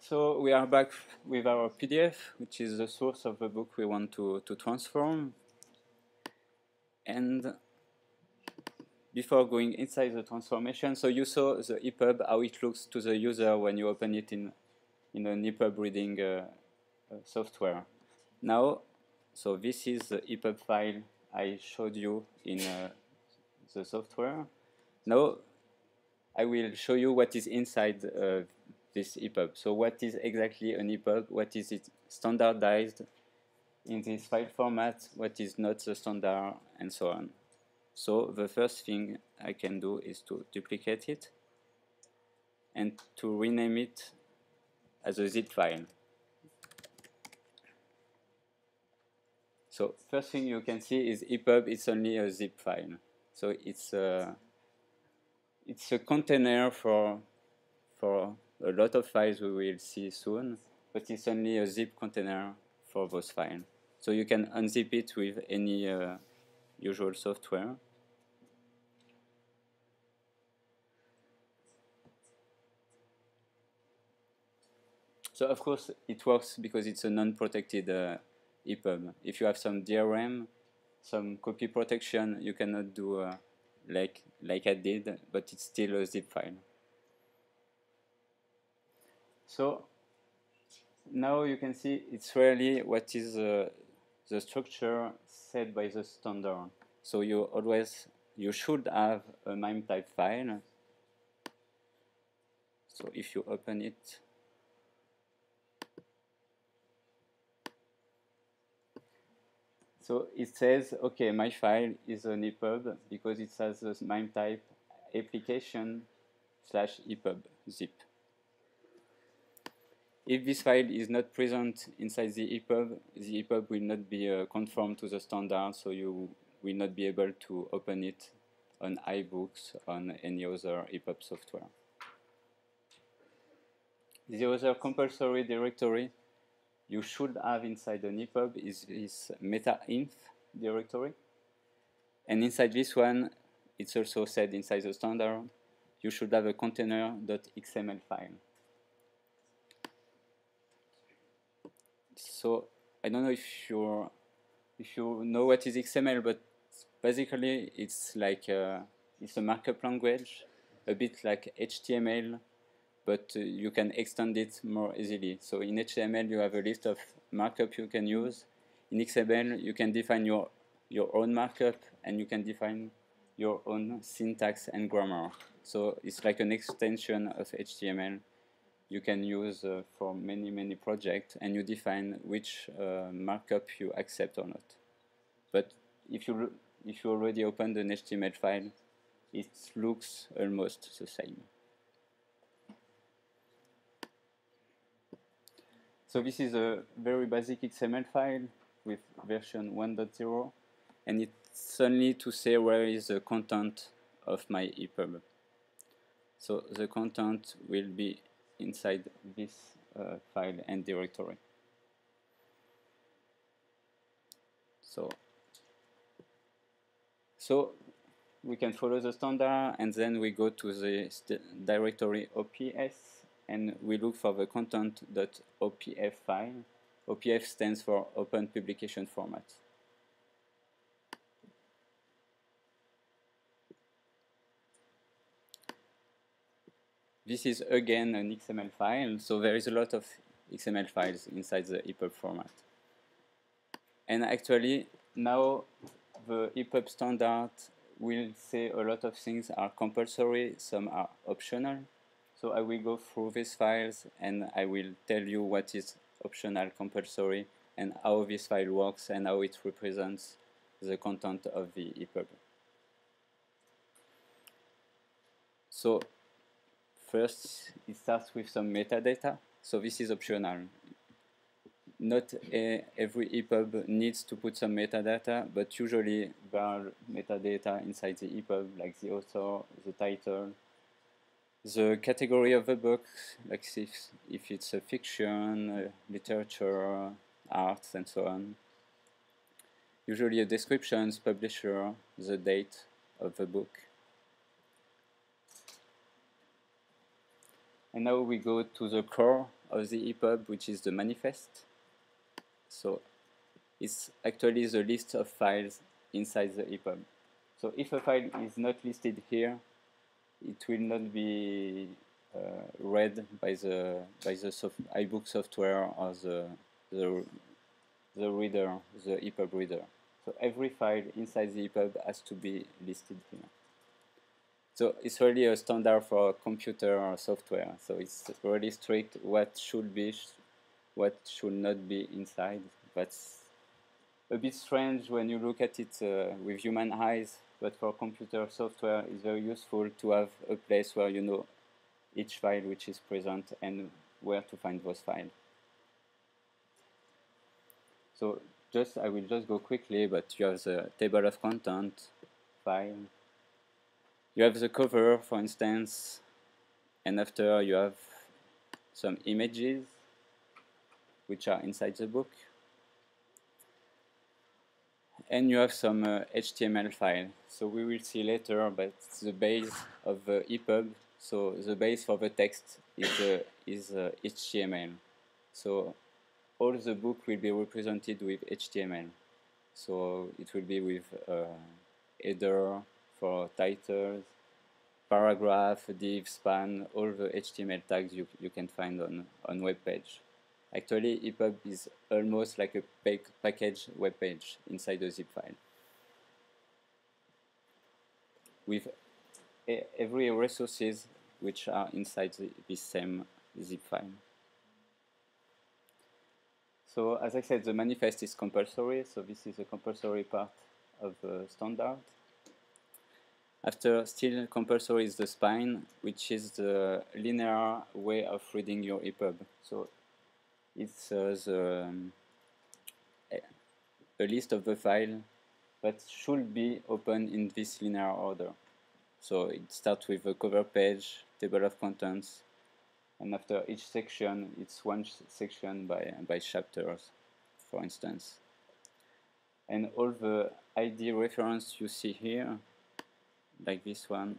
So we are back with our PDF, which is the source of the book we want to transform. And before going inside the transformation, so you saw the ePub, how it looks to the user when you open it in an ePub reading software. Now, so this is the ePub file I showed you in the software. Now, I will show you what is inside this ePub. So what is exactly an ePub? What is it standardized in this file format? What is not the standard, and so on. So the first thing I can do is to duplicate it and to rename it as a zip file. So first thing you can see is ePub is only a zip file. So it's a container for a lot of files we will see soon, but it's only a zip container for those files. So you can unzip it with any usual software. So of course it works because it's a non-protected ePub. If you have some DRM, some copy protection, you cannot do like I did, but it's still a zip file. So now you can see it's really what is the structure set by the standard. So you should have a MIME type file. So if you open it, so it says, okay, my file is an ePub because it has this MIME type application/ePub zip. If this file is not present inside the ePub will not be conformed to the standard, so you will not be able to open it on iBooks, on any other ePub software. The other compulsory directory you should have inside an ePub is this meta-inf directory. And inside this one, it's also said inside the standard, you should have a container.xml file. So I don't know if you know what is XML, but basically it's like it's a markup language, a bit like HTML, but you can extend it more easily. So in HTML you have a list of markup you can use. In XML you can define your own markup, and you can define your own syntax and grammar. So it's like an extension of HTML you can use for many projects, and you define which markup you accept or not. But if you already opened an HTML file, it looks almost the same. So this is a very basic XML file with version 1.0, and it's only to say where is the content of my ePub. So the content will be inside this file and directory. So we can follow the standard, and then we go to the directory OPS, and we look for the content.opf file. OPF stands for Open Publication Format. This is again an XML file, so there is a lot of XML files inside the ePub format. And actually, now the ePub standard will say a lot of things are compulsory, some are optional. So I will go through these files and I will tell you what is optional, compulsory, and how this file works and how it represents the content of the ePub. So first, it starts with some metadata. So this is optional. Not every ePub needs to put some metadata, but usually there are metadata inside the ePub, like the author, the title, the category of the book, like if it's a fiction, literature, arts, and so on. Usually a description, publisher, the date of the book. And now we go to the core of the ePub, which is the manifest. So it's actually the list of files inside the ePub. So if a file is not listed here, it will not be read by the iBook software or the reader, the ePub reader. So every file inside the ePub has to be listed here. So it's really a standard for computer software. So it's really strict what should be, what should not be inside. That's a bit strange when you look at it with human eyes, but for computer software it's very useful to have a place where you know each file which is present and where to find those files. So I will just go quickly, but you have the table of content file. You have the cover, for instance, and after you have some images which are inside the book. And you have some HTML file. So we will see later, but the base of the ePub, so the base for the text is HTML. So all the book will be represented with HTML. So it will be with header for titles, paragraph, div, span, all the HTML tags you can find on web page. Actually, ePub is almost like a packaged web page inside a zip file, with every resources which are inside this same zip file. So as I said, the manifest is compulsory, so this is a compulsory part of the standard. After, still compulsory is the spine, which is the linear way of reading your ePub. So it's a list of the file that should be open in this linear order. So it starts with a cover page, table of contents, and after each section, it's one section by chapters, for instance. And all the ID reference you see here, like this one,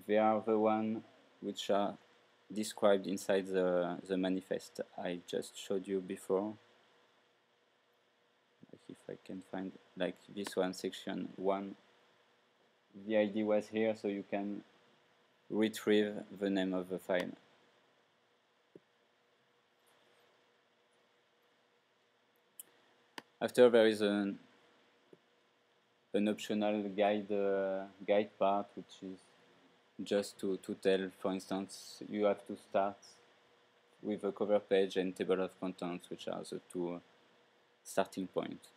they are the ones which are described inside the manifest I just showed you before. Like if I can find, like this one, section 1, the ID was here, so you can retrieve the name of the file. After, there is an optional guide part, which is just to tell, for instance, you have to start with a cover page and table of contents, which are the two starting points.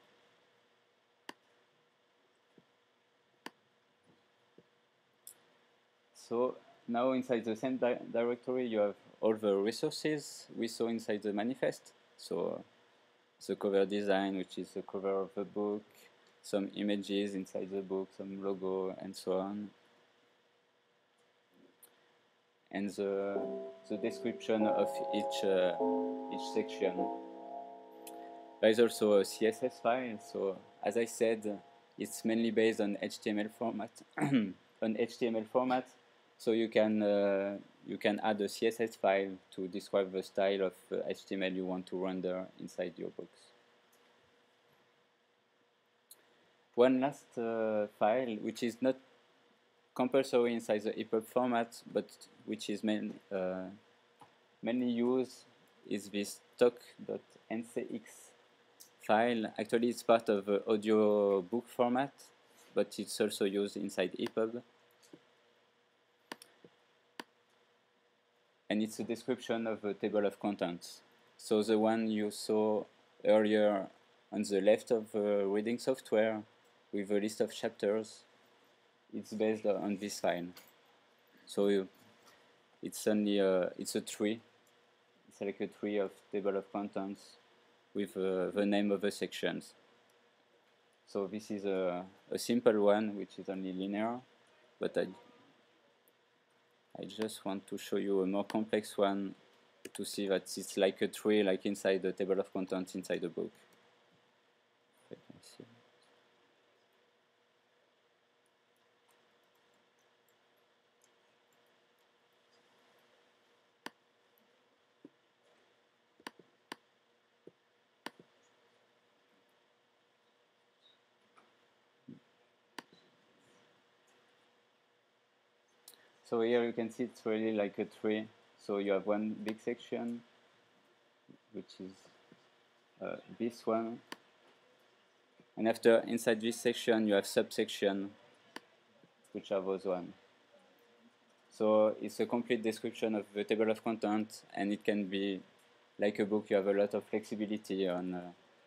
So now inside the same directory, you have all the resources we saw inside the manifest. So the cover design, which is the cover of the book, some images inside the book, some logo, and so on. And the description of each section. There is also a CSS file. So as I said, it's mainly based on HTML format. On HTML format, so you can add a CSS file to describe the style of HTML you want to render inside your books. One last file, which is not compulsory inside the ePub format, but which is mainly used, is this talk.ncx file. Actually, it's part of the audio book format, but it's also used inside ePub. And it's a description of the table of contents. So the one you saw earlier on the left of the reading software with a list of chapters, it's based on this file. So it's only it's a tree. It's like a tree of table of contents with the name of the sections. So this is a simple one, which is only linear, but I just want to show you a more complex one to see that it's like a tree, like inside the table of contents inside the book. If I can see. So here you can see it's really like a tree. So you have one big section, which is this one. And after, inside this section, you have subsection, which are those one. So it's a complete description of the table of content, and it can be like a book. You have a lot of flexibility on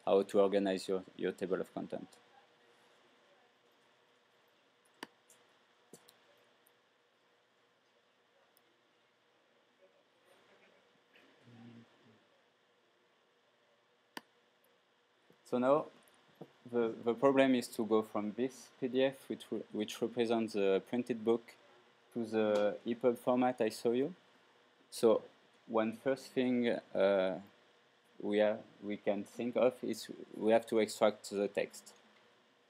how to organize your table of content. So now the problem is to go from this PDF, which represents the printed book, to the ePub format I saw you. So one first thing we can think of is we have to extract the text.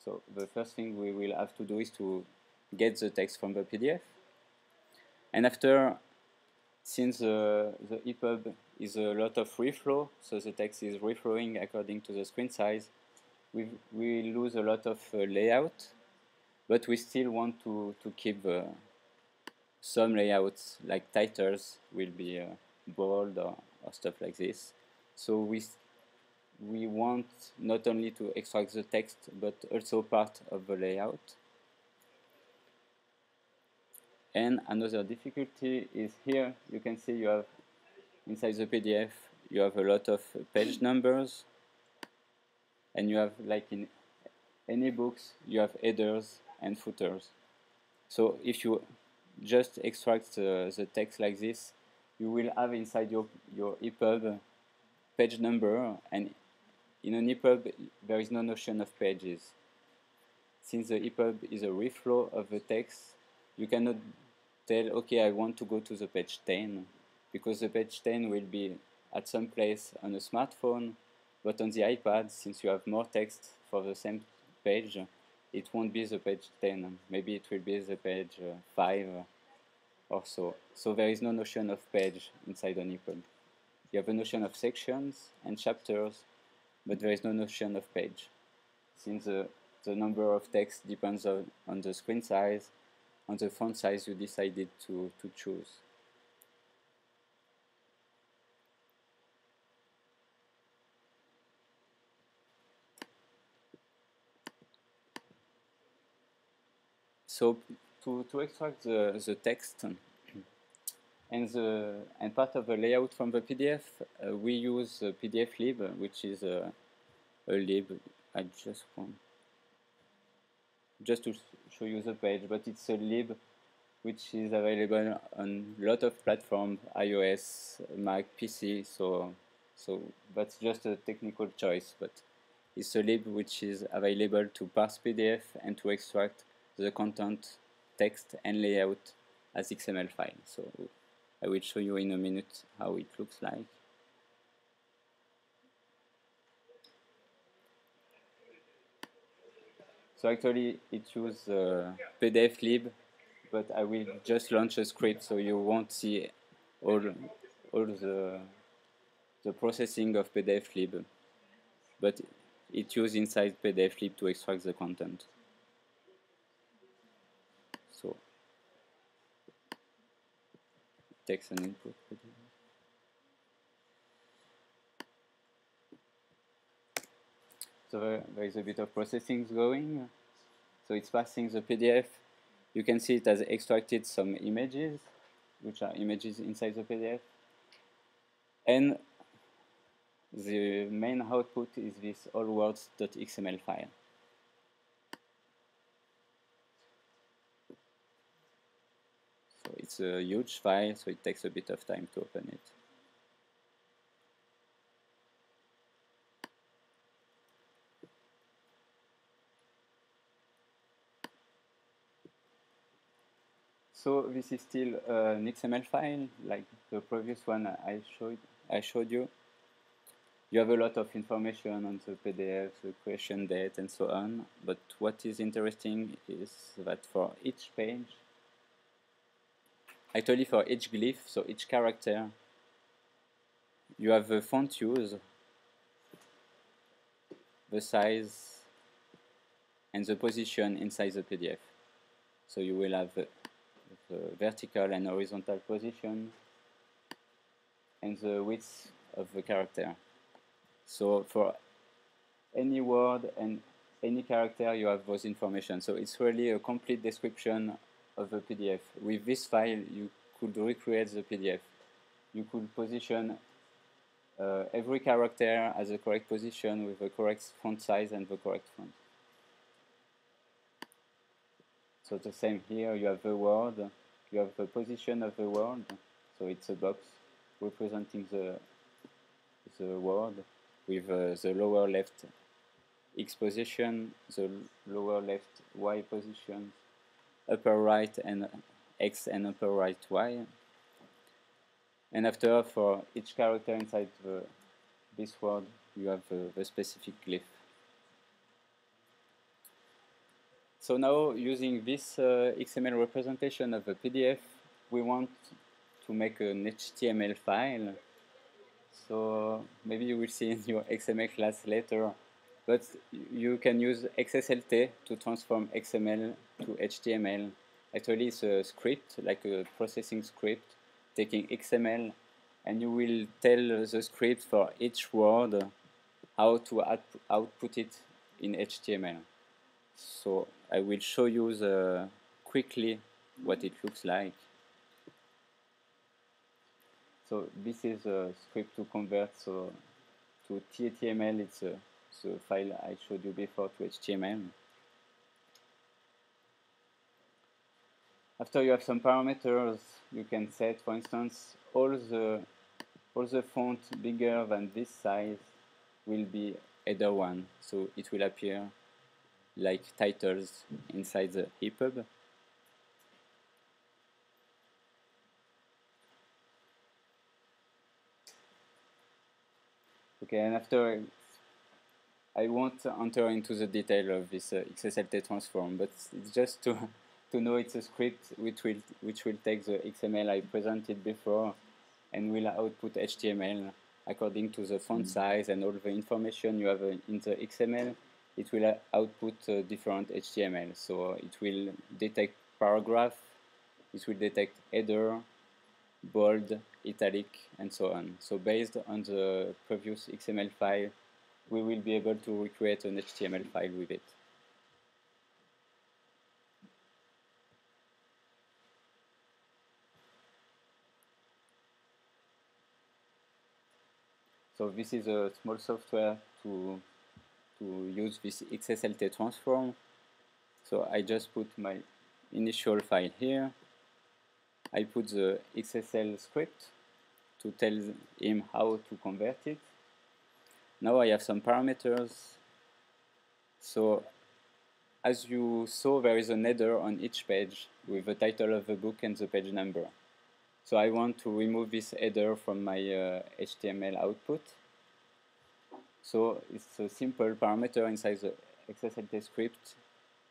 So the first thing we will have to do is to get the text from the PDF. And after, since the ePub is a lot of reflow, so the text is reflowing according to the screen size, we lose a lot of layout, but we still want to keep some layouts, like titles will be bold or stuff like this. So we want not only to extract the text, but also part of the layout. And another difficulty is here, you can see you have, inside the PDF, you have a lot of page numbers, and you have, like in any books, you have headers and footers. So if you just extract the text like this, you will have inside your ePub page number, and in an ePub there is no notion of pages. Since the ePub is a reflow of the text, you cannot tell, okay, I want to go to the page 10, because the page 10 will be at some place on a smartphone, but on the iPad, since you have more text for the same page, it won't be the page 10. Maybe it will be the page 5 or so. So there is no notion of page inside an ePub. You have a notion of sections and chapters, but there is no notion of page, since the number of text depends on the screen size, on the font size you decided to choose. So to extract the text and part of the layout from the PDF, we use PDF lib, which is a lib. I just to show you the page, but it's a lib which is available on a lot of platforms, iOS, Mac, PC. So that's just a technical choice, but it's a lib which is available to parse PDF and to extract the content, text, and layout as XML file. So I will show you in a minute how it looks like. So actually it uses PDF lib, but I will just launch a script so you won't see all the processing of PDF lib, but it uses inside PDF lib to extract the content. So it takes an input. So there is a bit of processing going. So it's passing the PDF. You can see it has extracted some images, which are images inside the PDF. And the main output is this allwords.xml file. So it's a huge file, so it takes a bit of time to open it. So this is still an XML file, like the previous one I showed you. You have a lot of information on the PDF, the creation date, and so on. But what is interesting is that for each page, actually for each glyph, so each character, you have the font use, the size, and the position inside the PDF. So you will have the the vertical and horizontal position, and the width of the character. So for any word and any character, you have those information. So it's really a complete description of the PDF. With this file, you could recreate the PDF. You could position every character as a correct position with the correct font size and the correct font. So the same here, you have the word, you have the position of the word, so it's a box representing the word with the lower left X position, the lower left Y position, upper right and X and upper right Y. And after, for each character inside this word, you have the specific glyph. So now, using this XML representation of a PDF, we want to make an HTML file. So maybe you will see in your XML class later, but you can use XSLT to transform XML to HTML. Actually, it's a script, like a processing script, taking XML, and you will tell the script for each word how to output it in HTML. So I will show you quickly what it looks like. So this is a script to convert to HTML. It's the file I showed you before to HTML. After you have some parameters, you can set, for instance, all the font bigger than this size will be header 1. So it will appear like titles inside the ePub. Okay, and after I won't enter into the detail of this XSLT transform, but it's just to know it's a script which will take the XML I presented before and will output HTML according to the font size and all the information you have in the XML. It will output different HTML. So it will detect paragraph, it will detect header, bold, italic, and so on. So based on the previous XML file, we will be able to recreate an HTML file with it. So this is a small software to use this XSLT transform. So I just put my initial file here. I put the XSL script to tell him how to convert it. Now I have some parameters. So as you saw, there is a header on each page with the title of the book and the page number. So I want to remove this header from my HTML output. So it's a simple parameter inside the XSLT script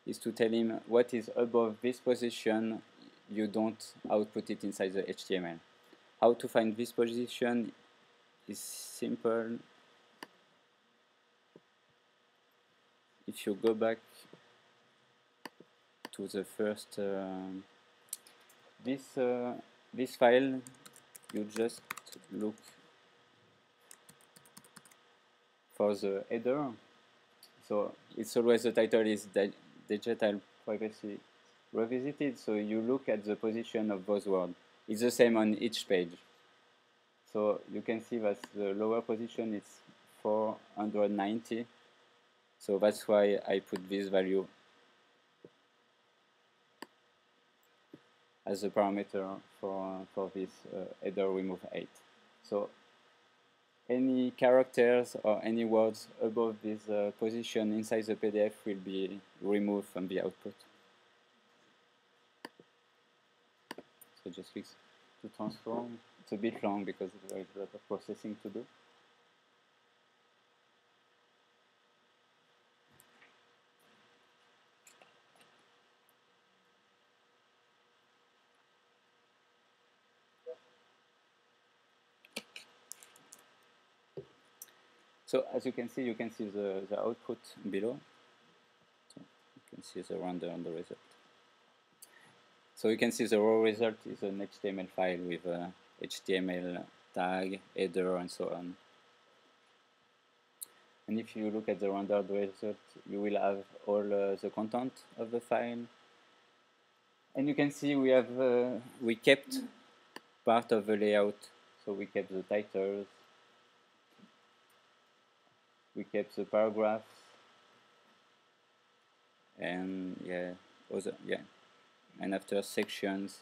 is to tell him what is above this position, you don't output it inside the HTML. How to find this position is simple. If you go back to the first, this file, you just look for the header. So it's always the title is Digital Privacy Revisited. So you look at the position of those words. It's the same on each page. So you can see that the lower position is 490. So that's why I put this value as a parameter for this header remove 8. So any characters or any words above this position inside the PDF will be removed from the output. So just click to transform. It's a bit long because there is a lot of processing to do. So as you can see the output below. So you can see the render and the result. So you can see the raw result is an HTML file with a HTML tag, header, and so on. And if you look at the rendered result, you will have all the content of the file. And you can see we kept part of the layout. So we kept the titles, we kept the paragraphs, and and after sections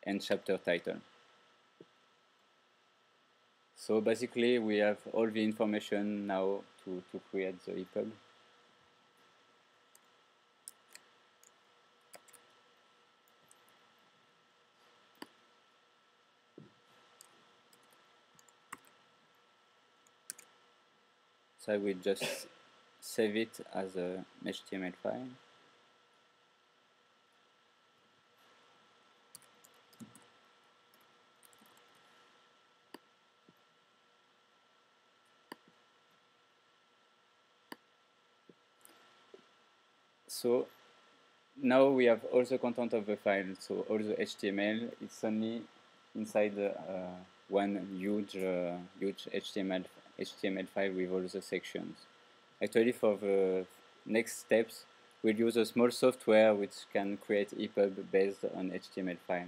and chapter title. So basically we have all the information now to create the ePub. So I will just save it as a HTML file. So now we have all the content of the file, so all the HTML. It's only inside one huge HTML file with all the sections. Actually, for the next steps, we'll use a small software which can create ePub based on HTML file.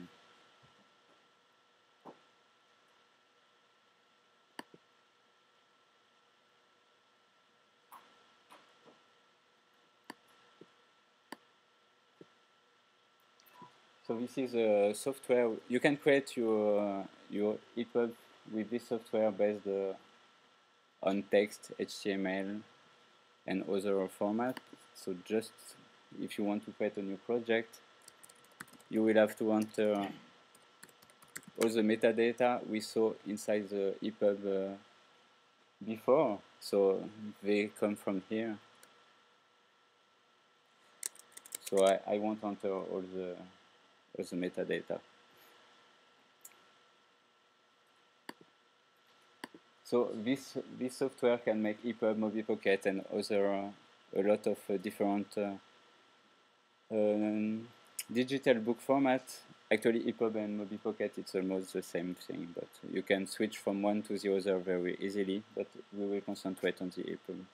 So this is a software. You can create your ePub with this software based on text, HTML, and other formats. So just if you want to create a new project, you will have to enter all the metadata we saw inside the ePub before. So they come from here. So I won't enter all the metadata. So this software can make ePub, MobiPocket, and other a lot of different digital book formats. Actually, ePub and MobiPocket, it's almost the same thing, but you can switch from one to the other very easily. But we will concentrate on the ePub.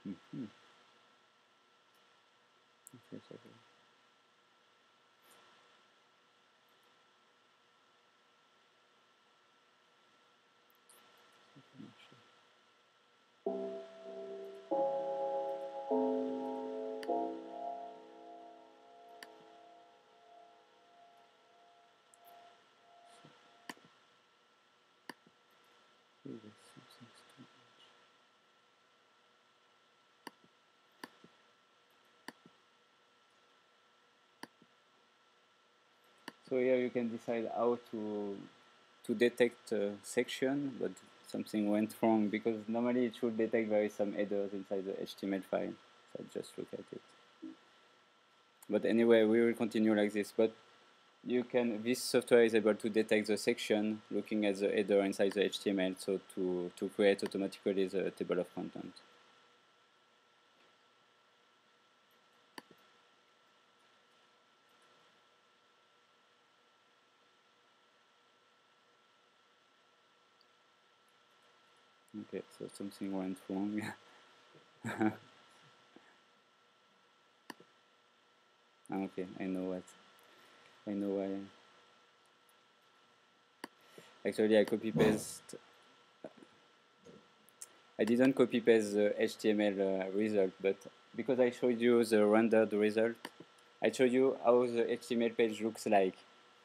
Mm-hmm. Okay. So here you can decide how to detect a section, but something went wrong because normally it should detect there is some headers inside the HTML file. So just look at it. But anyway, we will continue like this. But this software is able to detect the section looking at the header inside the HTML, so to create automatically the table of content. Okay, so something went wrong. Okay, I know why. Actually, I didn't copy paste the HTML result, but because I showed you the rendered result, I showed you how the HTML page looks like,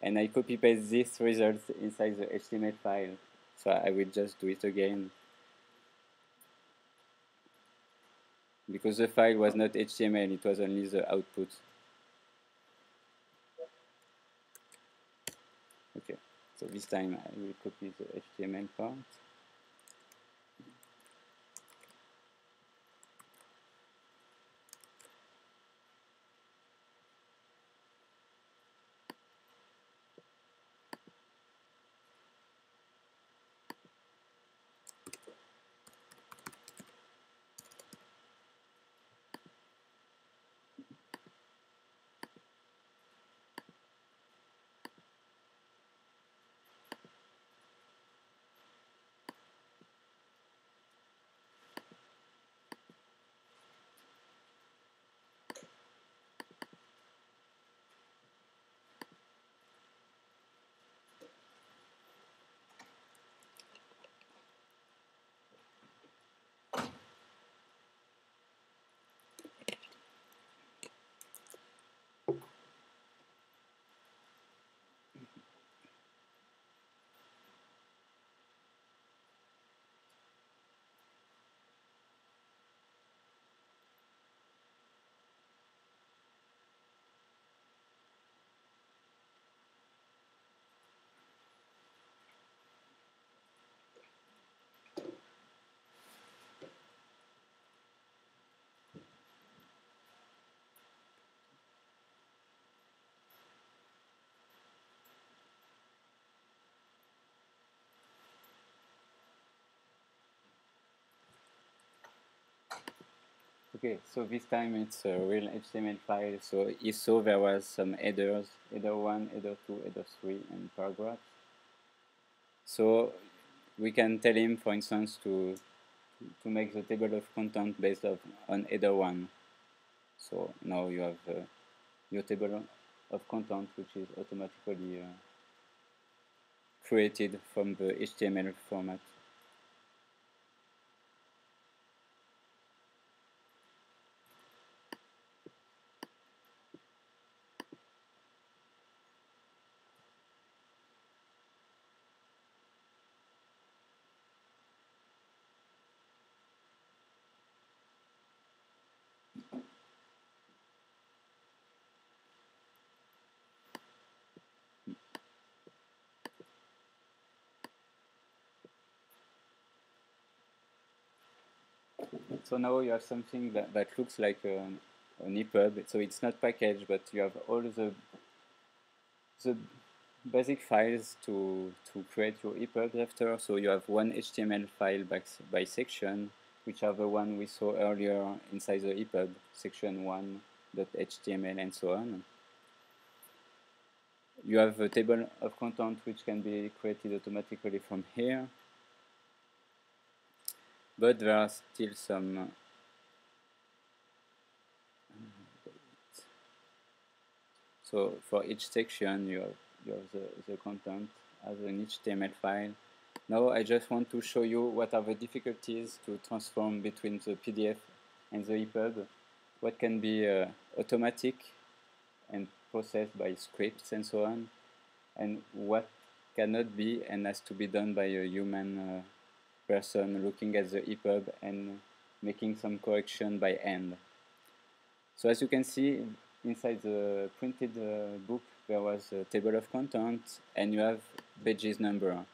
and I copy paste this result inside the HTML file. So I will just do it again. Because the file was not HTML, it was only the output. Okay, So this time I will copy the HTML part. Okay, so this time it's a real HTML file. So you saw there was some headers, header 1, header 2, header 3, and paragraphs. So we can tell him, for instance, to make the table of content based on header 1. So now you have your table of content, which is automatically created from the HTML format. So now you have something that looks like an ePub. So it's not packaged, but you have all the basic files to create your ePub after. So you have one HTML file by section, which are the one we saw earlier inside the ePub, section 1.html and so on. You have a table of content which can be created automatically from here. But there are still some so for each section you have the content as an HTML file. Now I just want to show you what are the difficulties to transform between the PDF and the ePub, what can be automatic and processed by scripts and so on, and what cannot be and has to be done by a human person looking at the ePub and making some correction by hand. So as you can see, inside the printed book there was a table of contents and you have pages number.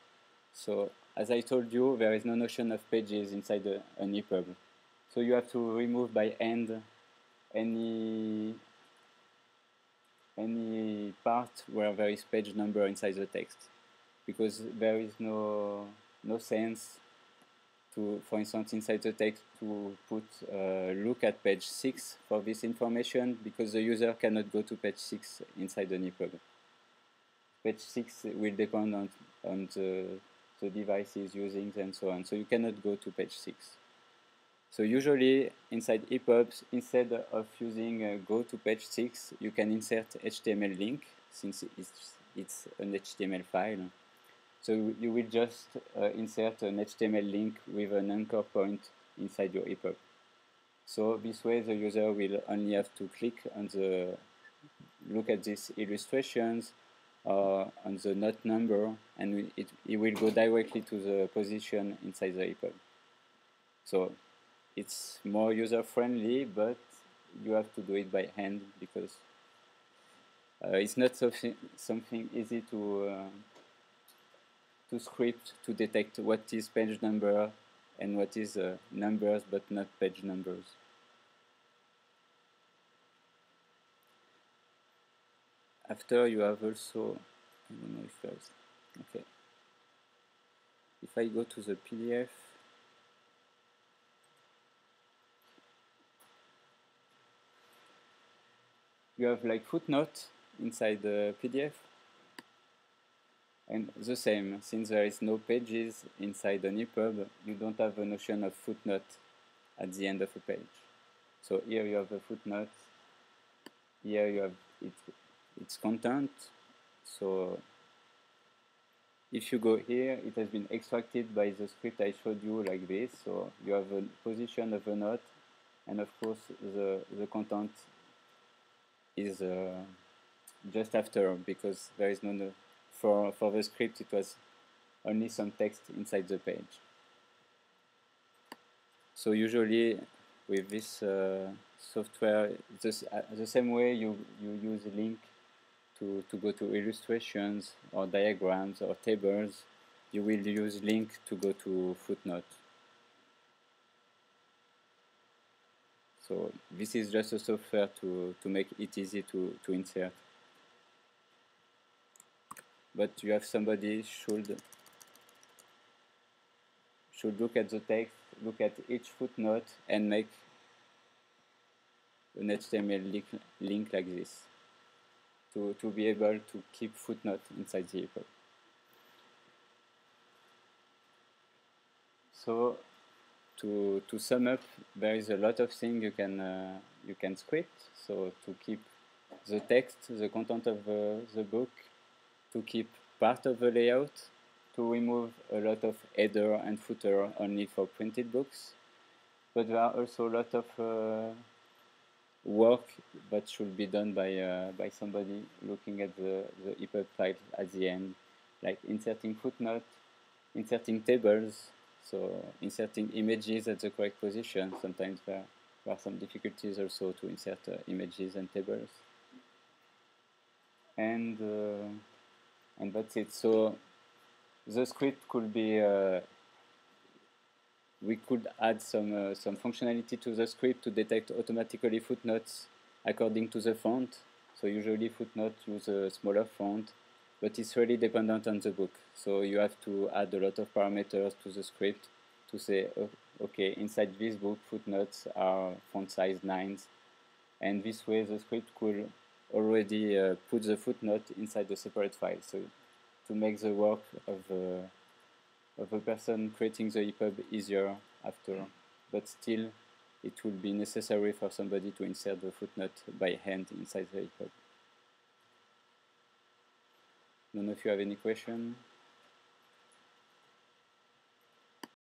So as I told you, there is no notion of pages inside an ePub. So you have to remove by hand any part where there is page number inside the text, because there is no sense to, for instance, inside the text to put look at page 6 for this information, because the user cannot go to page 6 inside an ePub. Page 6 will depend on the devices using and so on, so you cannot go to page 6. So usually inside ePubs, instead of using go to page 6, you can insert HTML link, since it's an HTML file. So you will just insert an HTML link with an anchor point inside your ePub. So this way the user will only have to click on the look at these illustrations or on the note number, and it will go directly to the position inside the ePub. So it's more user-friendly, but you have to do it by hand, because it's not something easy to to script to detect what is page number and what is numbers but not page numbers. After you have also, I don't know if there's, okay. If I go to the PDF, you have like footnote inside the PDF. And the same, since there is no pages inside an ePub, you don't have a notion of footnote at the end of a page. So here you have a footnote, here you have its content. So if you go here, it has been extracted by the script I showed you like this. So you have a position of a note, and of course the content is just after, because there is no for the script it was only some text inside the page. So usually with this software, the same way you use a link to go to illustrations or diagrams or tables, you will use link to go to footnote. So this is just a software to make it easy to insert. But you have somebody should look at the text, look at each footnote, and make an HTML link like this to be able to keep footnote inside the ePub. So to sum up, there is a lot of things you can script. So to keep the text, the content of the book, to keep part of the layout, to remove a lot of header and footer only for printed books. But there are also a lot of work that should be done by somebody looking at the ePub file at the end, like inserting footnote, inserting tables, so inserting images at the correct position. Sometimes there are some difficulties also to insert images and tables. And that's it. So the script could be, we could add some functionality to the script to detect automatically footnotes according to the font. So usually footnotes use a smaller font, but it's really dependent on the book. So you have to add a lot of parameters to the script to say, okay, inside this book, footnotes are font size 9s. And this way the script could already put the footnote inside the separate file. So to make the work of a person creating the ePub easier after, but still it will be necessary for somebody to insert the footnote by hand inside the ePub. I don't know if you have any question.